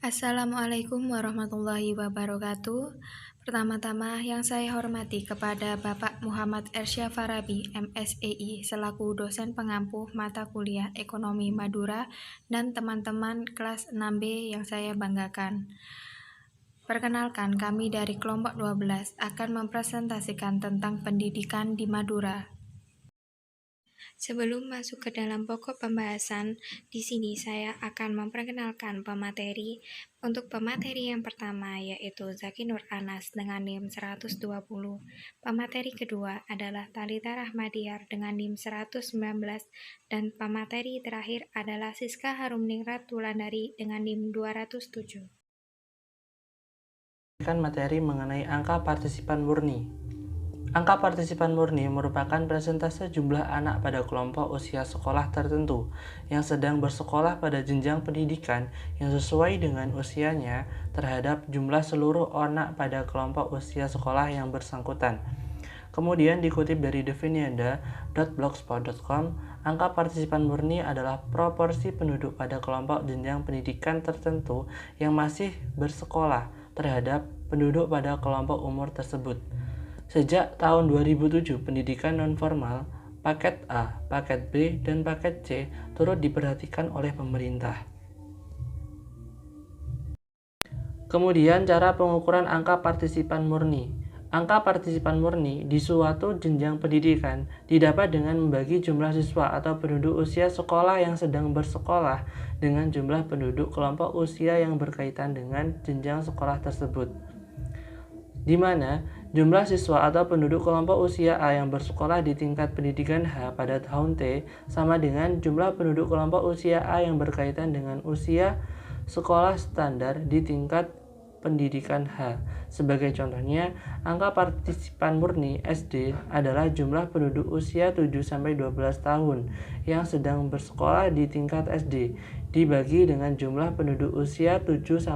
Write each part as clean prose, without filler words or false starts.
Assalamualaikum warahmatullahi wabarakatuh. Pertama-tama yang saya hormati kepada Bapak Muhammad Ersya Farabi, MSEI, selaku dosen pengampu mata kuliah Ekonomi Madura, dan teman-teman kelas 6B yang saya banggakan. Perkenalkan, kami dari kelompok 12 akan mempresentasikan tentang pendidikan di Madura. Sebelum masuk ke dalam pokok pembahasan, di sini saya akan memperkenalkan pemateri. Untuk pemateri yang pertama yaitu Zaki Nur Anas dengan NIM 120. Pemateri kedua adalah Talita Rahmadiar dengan NIM 119 dan pemateri terakhir adalah Siska Harumningrat Wulandari dengan NIM 207. Materi mengenai angka partisipan murni. Angka partisipan murni merupakan persentase jumlah anak pada kelompok usia sekolah tertentu yang sedang bersekolah pada jenjang pendidikan yang sesuai dengan usianya terhadap jumlah seluruh anak pada kelompok usia sekolah yang bersangkutan. Kemudian dikutip dari devinienda.blogspot.com, angka partisipan murni adalah proporsi penduduk pada kelompok jenjang pendidikan tertentu yang masih bersekolah terhadap penduduk pada kelompok umur tersebut. Sejak tahun 2007, pendidikan nonformal, paket A, paket B, dan paket C turut diperhatikan oleh pemerintah. Kemudian cara pengukuran angka partisipan murni. Angka partisipan murni di suatu jenjang pendidikan didapat dengan membagi jumlah siswa atau penduduk usia sekolah yang sedang bersekolah dengan jumlah penduduk kelompok usia yang berkaitan dengan jenjang sekolah tersebut, di mana jumlah siswa atau penduduk kelompok usia A yang bersekolah di tingkat pendidikan H pada tahun T sama dengan jumlah penduduk kelompok usia A yang berkaitan dengan usia sekolah standar di tingkat pendidikan H. Sebagai contohnya, angka partisipan murni SD adalah jumlah penduduk usia 7-12 tahun yang sedang bersekolah di tingkat SD dibagi dengan jumlah penduduk usia 7-12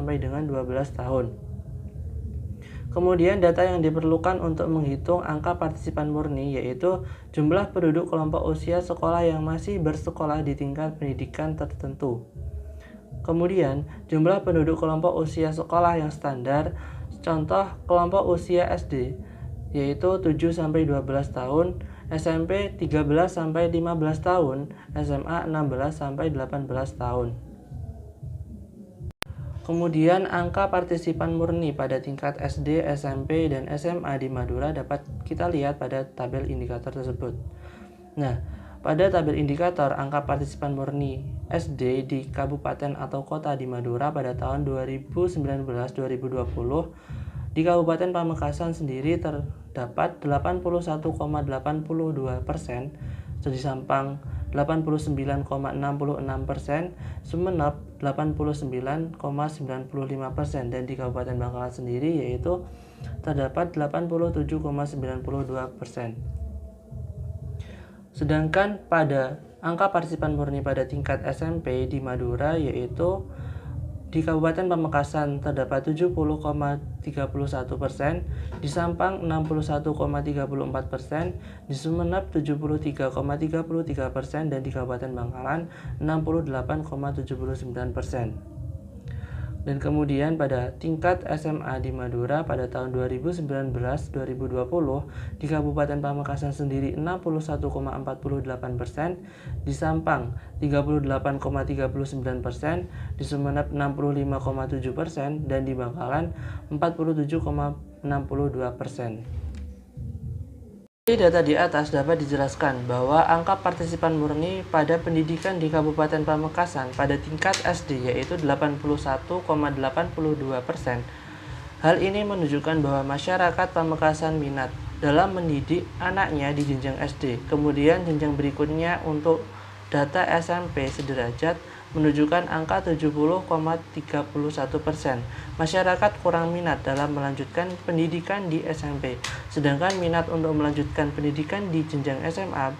tahun. Kemudian data yang diperlukan untuk menghitung angka partisipan murni yaitu jumlah penduduk kelompok usia sekolah yang masih bersekolah di tingkat pendidikan tertentu. Kemudian jumlah penduduk kelompok usia sekolah yang standar, contoh kelompok usia SD yaitu 7-12 tahun, SMP 13-15 tahun, SMA 16-18 tahun. Kemudian angka partisipan murni pada tingkat SD, SMP, dan SMA di Madura dapat kita lihat pada tabel indikator tersebut. Nah, pada tabel indikator angka partisipan murni SD di kabupaten atau kota di Madura pada tahun 2019-2020, di Kabupaten Pamekasan sendiri terdapat 81,82%, di Sampang 89,66%, Sumeneb 89,95%, dan di Kabupaten Bangkalan sendiri yaitu terdapat 87,92%. Sedangkan pada angka partisipan murni pada tingkat SMP di Madura yaitu di Kabupaten Pamekasan terdapat 70,31%, di Sampang 61,34%, di Sumeneb 73,33%, dan di Kabupaten Bangkalan 68,79%. Dan kemudian pada tingkat SMA di Madura pada tahun 2019-2020 di Kabupaten Pamekasan sendiri 61,48%, di Sampang 38,39%, di Sumeneb 65,7%, dan di Bangkalan 47,62%. Dari data di atas dapat dijelaskan bahwa angka partisipan murni pada pendidikan di Kabupaten Pamekasan pada tingkat SD yaitu 81,82%. Hal ini menunjukkan bahwa masyarakat Pamekasan minat dalam mendidik anaknya di jenjang SD. Kemudian jenjang berikutnya untuk data SMP sederajat menunjukkan angka 70,31%. Masyarakat kurang minat dalam melanjutkan pendidikan di SMP, sedangkan minat untuk melanjutkan pendidikan di jenjang SMA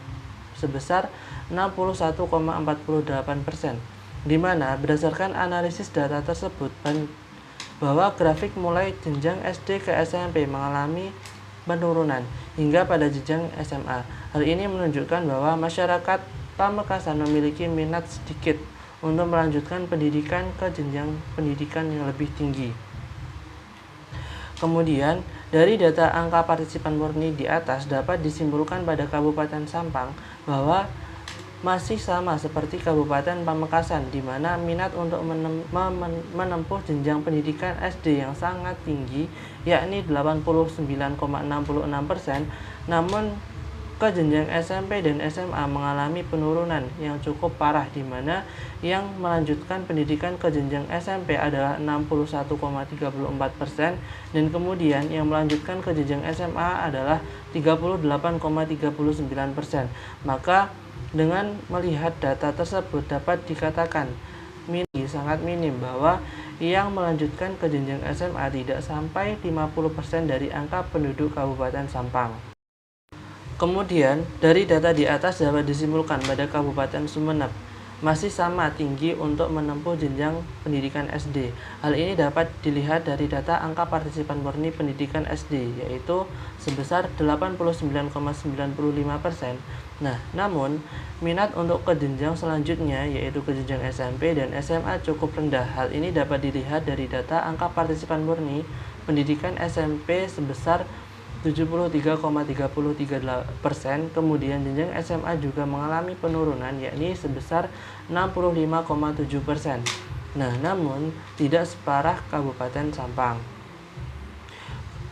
sebesar 61,48%, di mana berdasarkan analisis data tersebut bahwa grafik mulai jenjang SD ke SMP mengalami penurunan hingga pada jenjang SMA. Hal ini menunjukkan bahwa masyarakat Pamekasan memiliki minat sedikit untuk melanjutkan pendidikan ke jenjang pendidikan yang lebih tinggi. Kemudian, dari data angka partisipan murni di atas dapat disimpulkan pada Kabupaten Sampang bahwa masih sama seperti Kabupaten Pamekasan, di mana minat untuk menempuh jenjang pendidikan SD yang sangat tinggi, yakni 89,66%, namun ke jenjang SMP dan SMA mengalami penurunan yang cukup parah, di mana yang melanjutkan pendidikan ke jenjang SMP adalah 61,34% dan kemudian yang melanjutkan ke jenjang SMA adalah 38,39%. Maka dengan melihat data tersebut dapat dikatakan sangat minim bahwa yang melanjutkan ke jenjang SMA tidak sampai 50% dari angka penduduk Kabupaten Sampang. Kemudian, dari data di atas dapat disimpulkan pada Kabupaten Sumeneb masih sama tinggi untuk menempuh jenjang pendidikan SD. Hal ini dapat dilihat dari data angka partisipan murni pendidikan SD, yaitu sebesar 89,95%. Nah, namun minat untuk ke jenjang selanjutnya, yaitu ke jenjang SMP dan SMA cukup rendah. Hal ini dapat dilihat dari data angka partisipan murni pendidikan SMP sebesar 73,33%, kemudian jenjang SMA juga mengalami penurunan yakni sebesar 65,7%. Nah, namun tidak separah Kabupaten Sampang.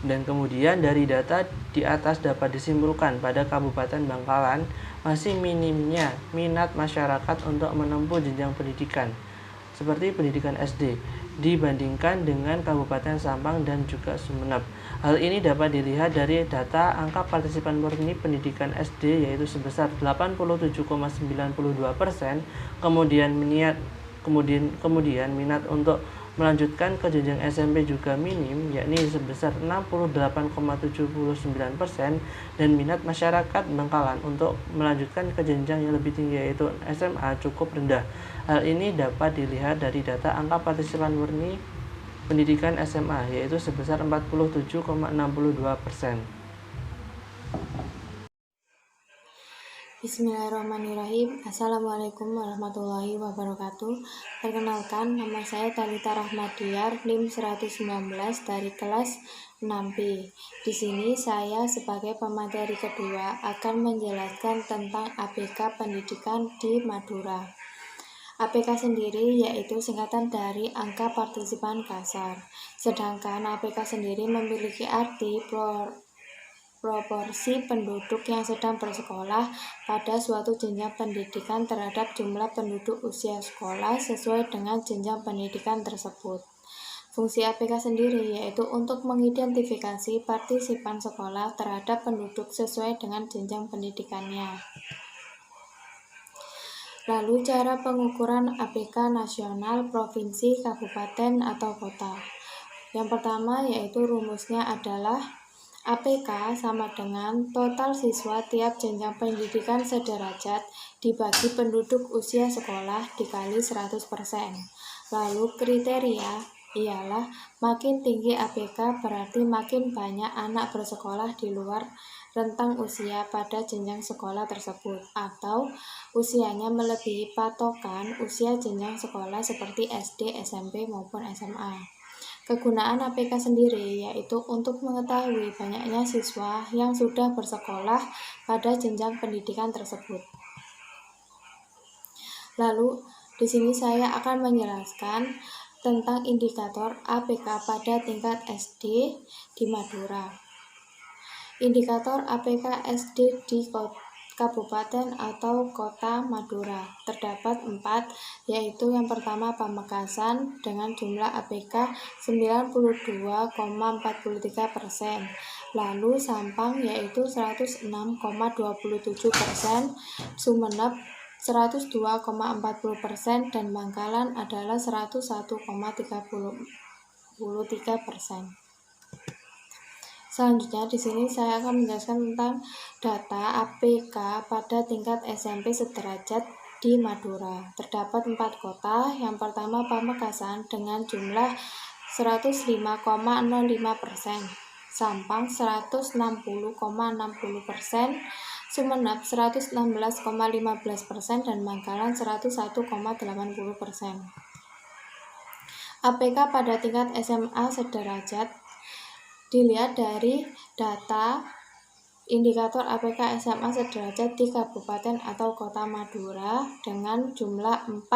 Dan kemudian dari data di atas dapat disimpulkan pada Kabupaten Bangkalan masih minimnya minat masyarakat untuk menempuh jenjang pendidikan seperti pendidikan SD dibandingkan dengan Kabupaten Sampang dan juga Sumeneb. Hal ini dapat dilihat dari data angka partisipan murni pendidikan SD, yaitu sebesar 87,92%, kemudian minat untuk melanjutkan ke jenjang SMP juga minim, yakni sebesar 68,79%, dan minat masyarakat Bangkalan untuk melanjutkan ke jenjang yang lebih tinggi yaitu SMA cukup rendah. Hal ini dapat dilihat dari data angka partisipan murni pendidikan SMA, yaitu sebesar 47,62%. Bismillahirrahmanirrahim. Assalamualaikum warahmatullahi wabarakatuh. Perkenalkan, nama saya Talita Rahmadiar, NIM 119 dari kelas 6B. Di sini saya sebagai pemateri kedua akan menjelaskan tentang APK Pendidikan di Madura. APK sendiri yaitu singkatan dari angka partisipan kasar. Sedangkan APK sendiri memiliki arti proporsi penduduk yang sedang bersekolah pada suatu jenjang pendidikan terhadap jumlah penduduk usia sekolah sesuai dengan jenjang pendidikan tersebut. Fungsi APK sendiri yaitu untuk mengidentifikasi partisipan sekolah terhadap penduduk sesuai dengan jenjang pendidikannya. Lalu cara pengukuran APK nasional, provinsi, kabupaten, atau kota. Yang pertama yaitu rumusnya adalah APK sama dengan total siswa tiap jenjang pendidikan sederajat dibagi penduduk usia sekolah dikali 100%. Lalu kriteria ialah makin tinggi APK berarti makin banyak anak bersekolah di luar rentang usia pada jenjang sekolah tersebut, atau usianya melebihi patokan usia jenjang sekolah seperti SD, SMP, maupun SMA. Kegunaan APK sendiri yaitu untuk mengetahui banyaknya siswa yang sudah bersekolah pada jenjang pendidikan tersebut. Lalu, di sini saya akan menjelaskan tentang indikator APK pada tingkat SD di Madura. Indikator APK SD di Kabupaten atau Kota Madura terdapat 4, yaitu yang pertama Pamekasan dengan jumlah APK 92,43%, lalu Sampang yaitu 106,27%, Sumeneb 102,40%, dan Bangkalan adalah 101,33%. Selanjutnya di sini saya akan menjelaskan tentang data APK pada tingkat SMP sederajat di Madura. Terdapat 4 kota. Yang pertama Pamekasan dengan jumlah 105,05%, Sampang 160,60%, Sumenep 116,15% dan Bangkalan 101,80%. APK pada tingkat SMA sederajat dilihat dari data indikator APK SMA sederajat di Kabupaten atau Kota Madura dengan jumlah 4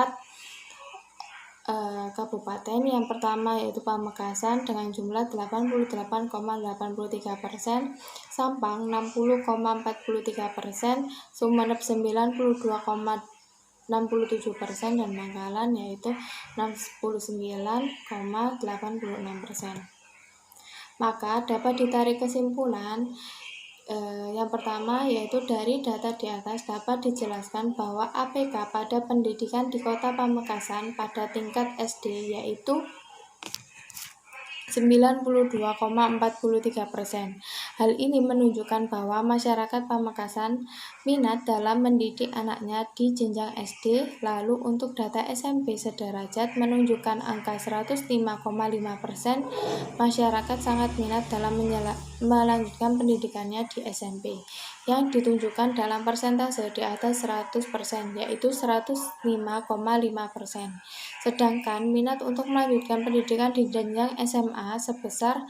kabupaten. Yang pertama yaitu Pamekasan dengan jumlah 88,83%, Sampang 60,43%, Sumenep 92,67%, dan Bangkalan yaitu 69,86%. Maka dapat ditarik kesimpulan yang pertama yaitu dari data di atas dapat dijelaskan bahwa APK pada pendidikan di Kota Pamekasan pada tingkat SD yaitu 92,43%. Hal ini menunjukkan bahwa masyarakat Pamekasan minat dalam mendidik anaknya di jenjang SD. Lalu untuk data SMP sederajat menunjukkan angka 105,5%. Masyarakat sangat minat dalam melanjutkan pendidikannya di SMP, yang ditunjukkan dalam persentase di atas 100%, yaitu 105,5%. Sedangkan minat untuk melanjutkan pendidikan di jenjang SMA sebesar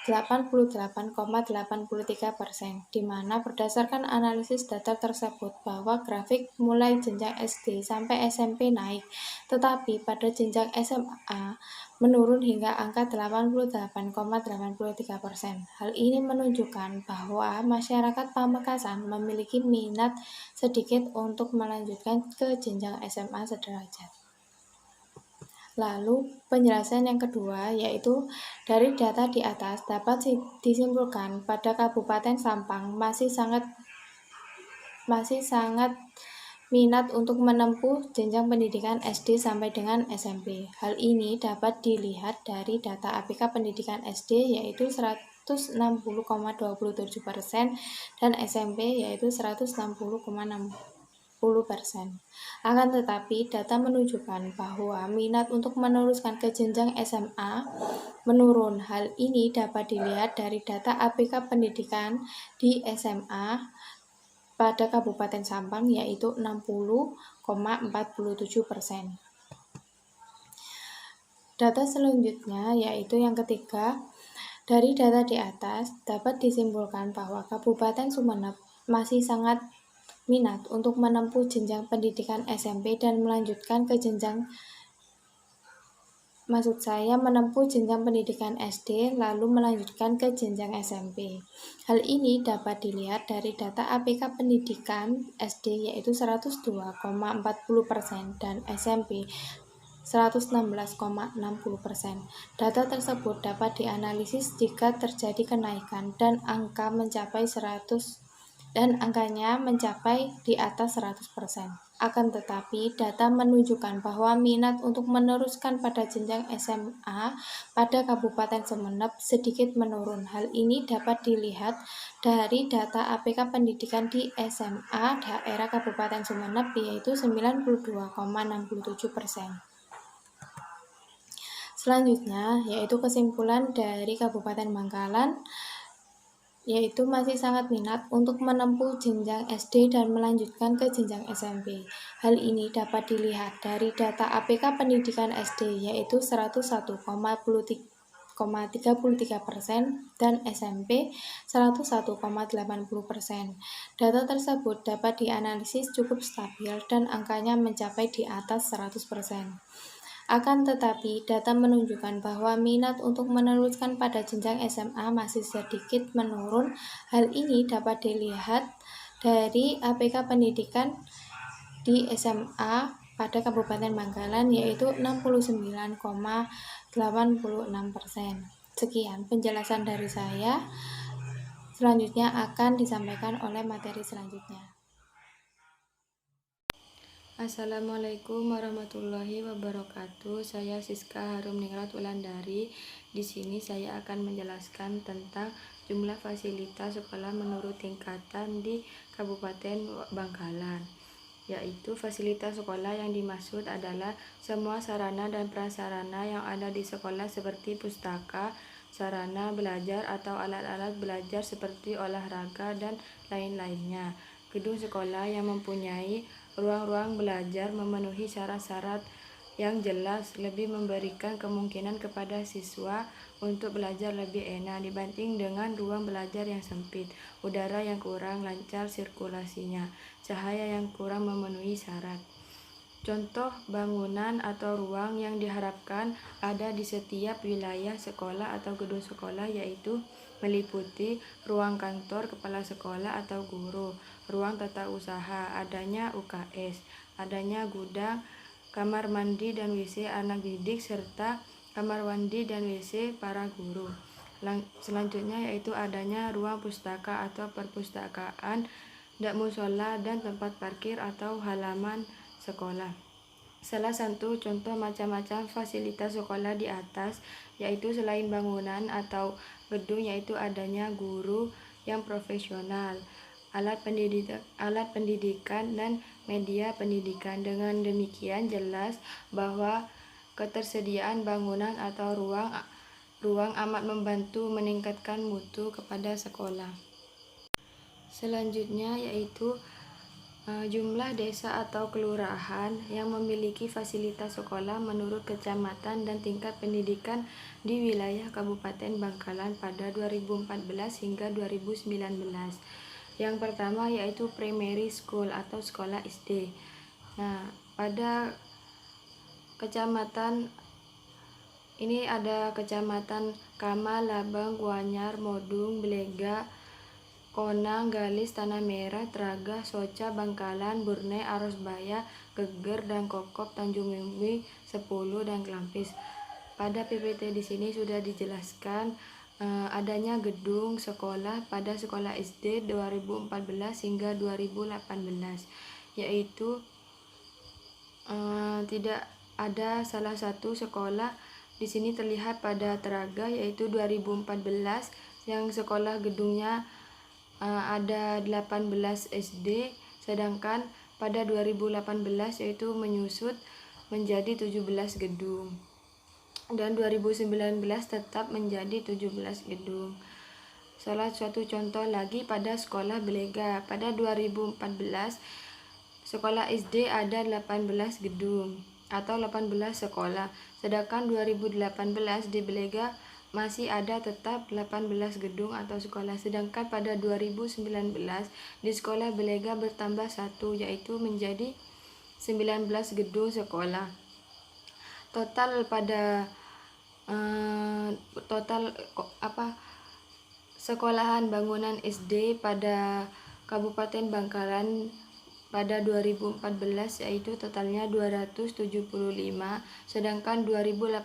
88,83%, di mana berdasarkan analisis data tersebut bahwa grafik mulai jenjang SD sampai SMP naik, tetapi pada jenjang SMA menurun hingga angka 88,83%. Hal ini menunjukkan bahwa masyarakat Pamekasan memiliki minat sedikit untuk melanjutkan ke jenjang SMA sederajat. Lalu penjelasan yang kedua yaitu dari data di atas dapat disimpulkan pada Kabupaten Sampang masih sangat minat untuk menempuh jenjang pendidikan SD sampai dengan SMP. Hal ini dapat dilihat dari data APK pendidikan SD yaitu 160,27% dan SMP yaitu 160,60%. Akan tetapi, data menunjukkan bahwa minat untuk meneruskan ke jenjang SMA menurun. Hal ini dapat dilihat dari data APK pendidikan di SMA pada Kabupaten Sampang yaitu 60,47%. Data selanjutnya yaitu yang ketiga, dari data di atas dapat disimpulkan bahwa Kabupaten Sumenep masih sangat minat untuk menempuh jenjang pendidikan SMP dan melanjutkan ke menempuh jenjang pendidikan SD lalu melanjutkan ke jenjang SMP. Hal ini dapat dilihat dari data APK pendidikan SD yaitu 102,40% dan SMP 116,60%. Data tersebut dapat dianalisis jika terjadi kenaikan dan angkanya mencapai di atas 100%. Akan tetapi, data menunjukkan bahwa minat untuk meneruskan pada jenjang SMA pada Kabupaten Sumenep sedikit menurun. Hal ini dapat dilihat dari data APK pendidikan di SMA daerah Kabupaten Sumenep yaitu 92,67%. Selanjutnya, yaitu kesimpulan dari Kabupaten Bangkalan yaitu masih sangat minat untuk menempuh jenjang SD dan melanjutkan ke jenjang SMP. Hal ini dapat dilihat dari data APK pendidikan SD yaitu 101,33% dan SMP 101,80%. Data tersebut dapat dianalisis cukup stabil dan angkanya mencapai di atas 100%. Akan tetapi, data menunjukkan bahwa minat untuk meneruskan pada jenjang SMA masih sedikit menurun. Hal ini dapat dilihat dari APK pendidikan di SMA pada Kabupaten Bangkalan yaitu 69,86%. Sekian penjelasan dari saya. Selanjutnya akan disampaikan oleh materi selanjutnya. Assalamualaikum warahmatullahi wabarakatuh. Saya Siska Harumningrat Wulandari. Di sini saya akan menjelaskan tentang jumlah fasilitas sekolah menurut tingkatan di Kabupaten Bangkalan. Yaitu fasilitas sekolah yang dimaksud adalah semua sarana dan prasarana yang ada di sekolah seperti pustaka, sarana belajar atau alat-alat belajar seperti olahraga dan lain-lainnya. gedung sekolah yang mempunyai ruang-ruang belajar memenuhi syarat-syarat yang jelas, lebih memberikan kemungkinan kepada siswa untuk belajar lebih enak dibanding dengan ruang belajar yang sempit, udara yang kurang lancar sirkulasinya, cahaya yang kurang memenuhi syarat. Contoh bangunan atau ruang yang diharapkan ada di setiap wilayah sekolah atau gedung sekolah yaitu meliputi ruang kantor kepala sekolah atau guru, ruang tata usaha, adanya UKS, adanya gudang, kamar mandi dan WC anak didik, serta kamar mandi dan WC para guru. Selanjutnya yaitu adanya ruang pustaka atau perpustakaan, dak musola, dan tempat parkir atau halaman sekolah. Salah satu contoh macam-macam fasilitas sekolah di atas yaitu selain bangunan atau gedung yaitu adanya guru yang profesional, alat pendidikan dan media pendidikan. Dengan demikian jelas bahwa ketersediaan bangunan atau ruang amat membantu meningkatkan mutu kepada sekolah. Selanjutnya yaitu jumlah desa atau kelurahan yang memiliki fasilitas sekolah menurut kecamatan dan tingkat pendidikan di wilayah Kabupaten Bangkalan pada 2014 hingga 2019. Yang pertama yaitu primary school atau sekolah SD. Nah, pada kecamatan ini ada kecamatan Kamal, Labang, Guanyar, Modung, Belega, Konang, Galis, Tanah Merah, Tragah, Soca, Bangkalan, Burne, Arosbaya, Geger, dan Kokop, Tanjung Mimpi, Sepuluh, dan Kelampis. Pada PPT di sini sudah dijelaskan adanya gedung sekolah pada sekolah SD 2014 hingga 2018, yaitu tidak ada salah satu sekolah di sini terlihat pada Tragah yaitu 2014 yang sekolah gedungnya ada 18 SD, sedangkan pada 2018 yaitu menyusut menjadi 17 gedung, dan 2019 tetap menjadi 17 gedung. Salah satu contoh lagi pada sekolah Belega, pada 2014 sekolah SD ada 18 gedung atau 18 sekolah, sedangkan 2018 di Belega masih ada tetap 18 gedung atau sekolah, sedangkan pada 2019 di sekolah Belega bertambah satu yaitu menjadi 19 gedung sekolah. Total pada sekolahan bangunan SD pada Kabupaten Bangkalan pada 2014 yaitu totalnya 275, sedangkan 2018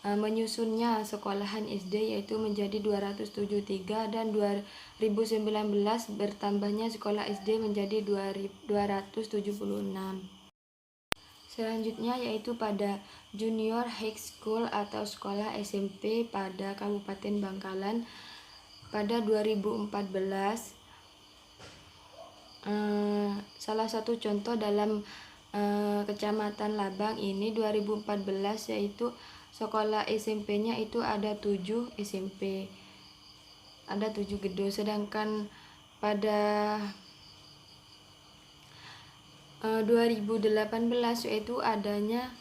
menyusunnya sekolahan SD yaitu menjadi 273, dan 2019 bertambahnya sekolah SD menjadi 276. Selanjutnya yaitu pada Junior High School atau sekolah SMP pada Kabupaten Bangkalan pada 2014. Salah satu contoh dalam Kecamatan Labang ini 2014 yaitu sekolah SMP-nya itu ada 7 SMP, ada 7 gedung, sedangkan pada 2018 yaitu adanya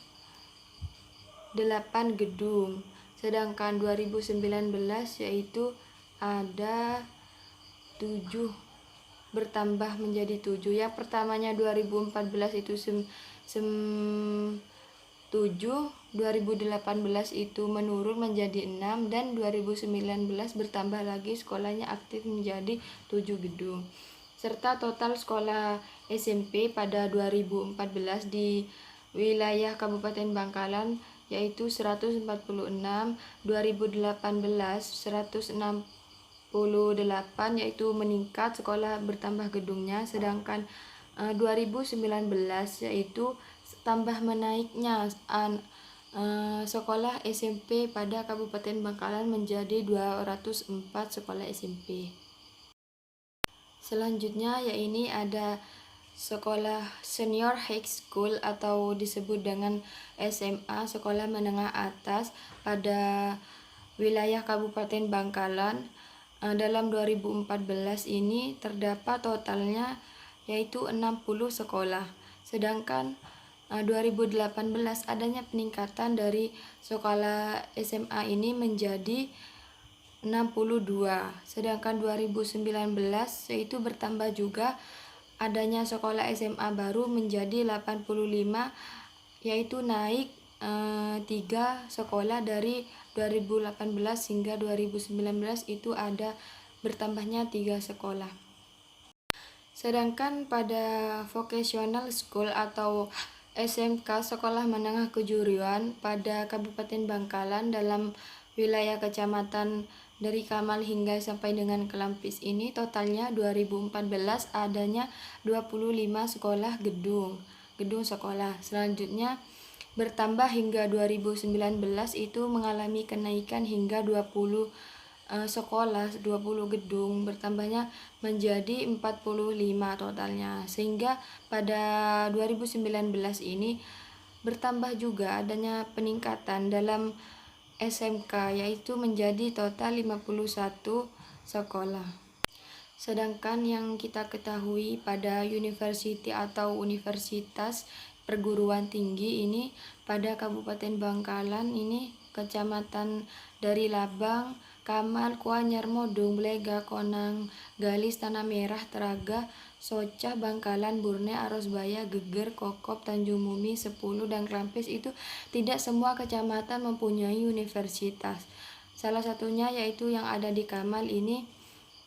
8 gedung, sedangkan 2019 yaitu ada 7 bertambah menjadi 7. Yang pertamanya 2014 itu 7, 2018 itu menurun menjadi 6, dan 2019 bertambah lagi sekolahnya aktif menjadi 7 gedung. Serta total sekolah SMP pada 2014 di wilayah Kabupaten Bangkalan yaitu 146, 2018 168 yaitu meningkat sekolah bertambah gedungnya, sedangkan 2019 yaitu tambah menaiknya sekolah SMP pada Kabupaten Bangkalan menjadi 204 sekolah SMP. Selanjutnya ini ada sekolah Senior High School atau disebut dengan SMA, sekolah menengah atas pada wilayah Kabupaten Bangkalan dalam 2014 ini terdapat totalnya yaitu 60 sekolah. Sedangkan 2018 adanya peningkatan dari sekolah SMA ini menjadi 62. Sedangkan 2019 yaitu bertambah juga adanya sekolah SMA baru menjadi 85, yaitu naik 3 sekolah dari 2018 hingga 2019 itu ada bertambahnya 3 sekolah. Sedangkan pada vocational school atau SMK sekolah menengah kejuruan pada Kabupaten Bangkalan dalam wilayah kecamatan dari Kamal hingga sampai dengan Kelampis ini totalnya 2014 adanya 25 sekolah gedung sekolah. Selanjutnya bertambah hingga 2019 itu mengalami kenaikan hingga 20 sekolah, 20 gedung, bertambahnya menjadi 45 totalnya. Sehingga pada 2019 ini bertambah juga adanya peningkatan dalam SMK yaitu menjadi total 51 sekolah. Sedangkan yang kita ketahui pada university atau universitas perguruan tinggi ini pada Kabupaten Bangkalan ini kecamatan dari Labang, Kamal, Kuanyar, Modong, Blega, Konang, Galis, Tanah Merah, Teraga, Socah, Bangkalan, Burne, Arosbaya, Geger, Kokop, Tanjung Mumi, Sepuluh, dan Kelampis itu tidak semua kecamatan mempunyai universitas. Salah satunya yaitu yang ada di Kamal ini,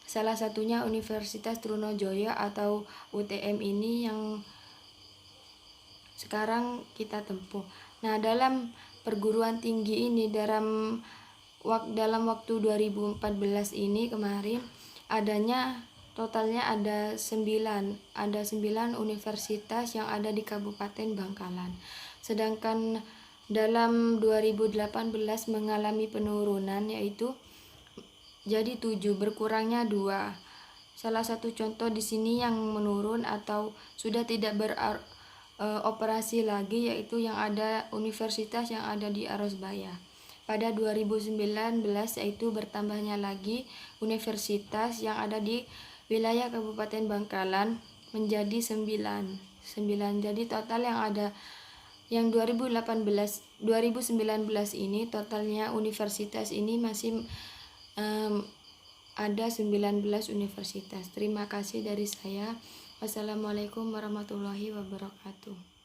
salah satunya Universitas Trunojoyo atau UTM ini yang sekarang kita tempuh. Nah, dalam perguruan tinggi ini dalam waktu 2014 ini kemarin totalnya ada 9 universitas yang ada di Kabupaten Bangkalan. Sedangkan dalam 2018 mengalami penurunan yaitu jadi 7, berkurangnya 2. Salah satu contoh di sini yang menurun atau sudah tidak beroperasi lagi yaitu yang ada universitas yang ada di Arosbaya. Pada 2019 yaitu bertambahnya lagi universitas yang ada di wilayah Kabupaten Bangkalan menjadi 9. Jadi total yang ada yang 2019 ini totalnya universitas ini masih ada 19 universitas. Terima kasih dari saya. Wassalamualaikum warahmatullahi wabarakatuh.